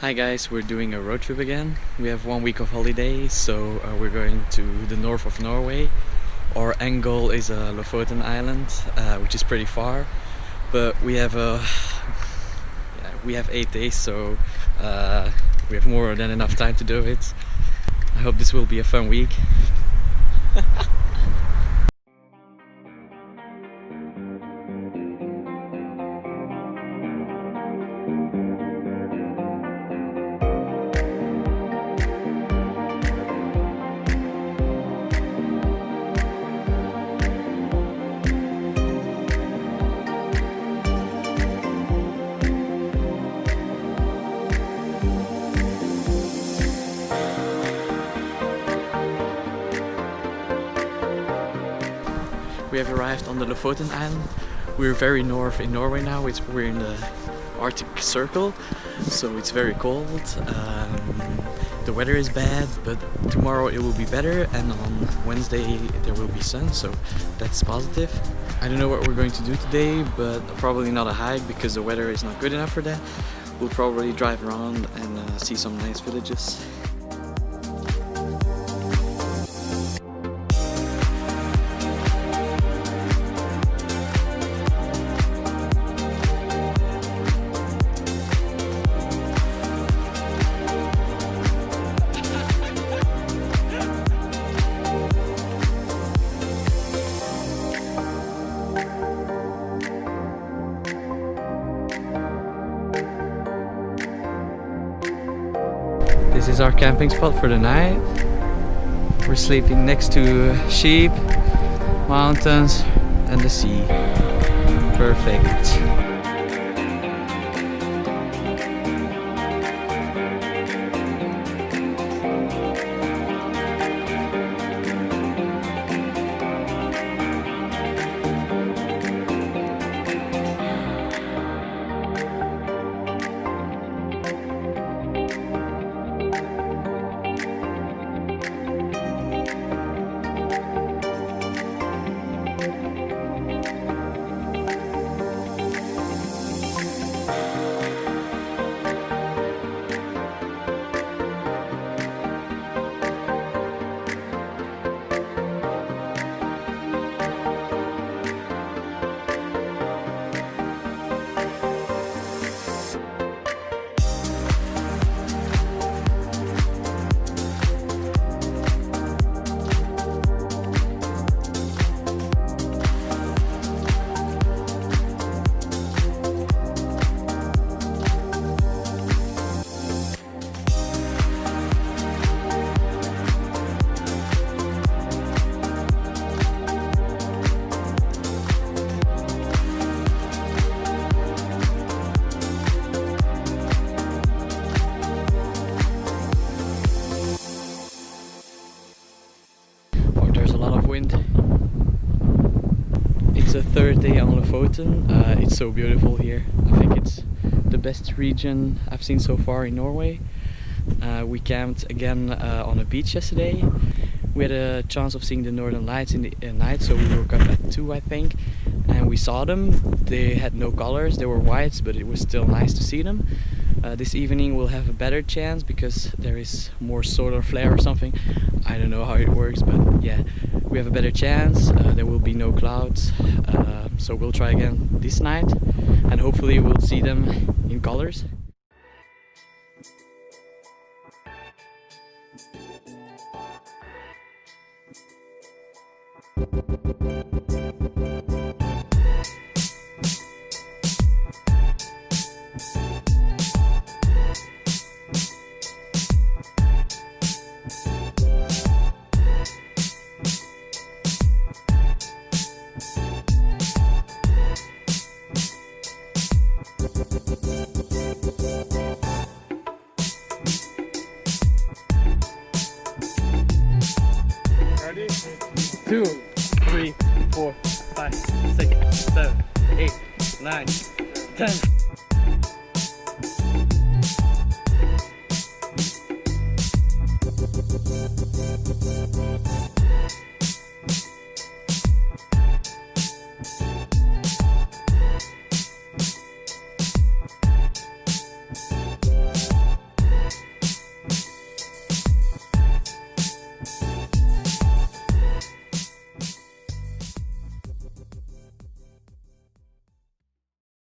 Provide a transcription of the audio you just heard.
Hi guys, we're doing a road trip again. We have 1 week of holiday, so we're going to the north of Norway. Our end goal is Lofoten Islands, which is pretty far, but we have 8 days, so we have more than enough time to do it. I hope this will be a fun week. We have arrived on the Lofoten Island. We're very north in Norway now. We're in the Arctic Circle, so it's very cold. The weather is bad, but tomorrow it will be better, and on Wednesday there will be sun, so that's positive. I don't know what we're going to do today, but probably not a hike because the weather is not good enough for that. We'll probably drive around and see some nice villages. This is our camping spot for the night. We're sleeping next to sheep, mountains and the sea. Perfect. Wind. It's the third day on Lofoten. It's so beautiful here. I think it's the best region I've seen so far in Norway. We camped again on a beach yesterday. We had a chance of seeing the northern lights in the night, so we woke up at 2 I think, and we saw them. They had no colors, they were whites, but it was still nice to see them. This evening we'll have a better chance because there is more solar flare or something. I don't know how it works, but yeah, we have a better chance. There will be no clouds, so we'll try again this night and hopefully we'll see them in colors. Ready? 2, 3, 4, 5, 6, 7, 8, 9, 10.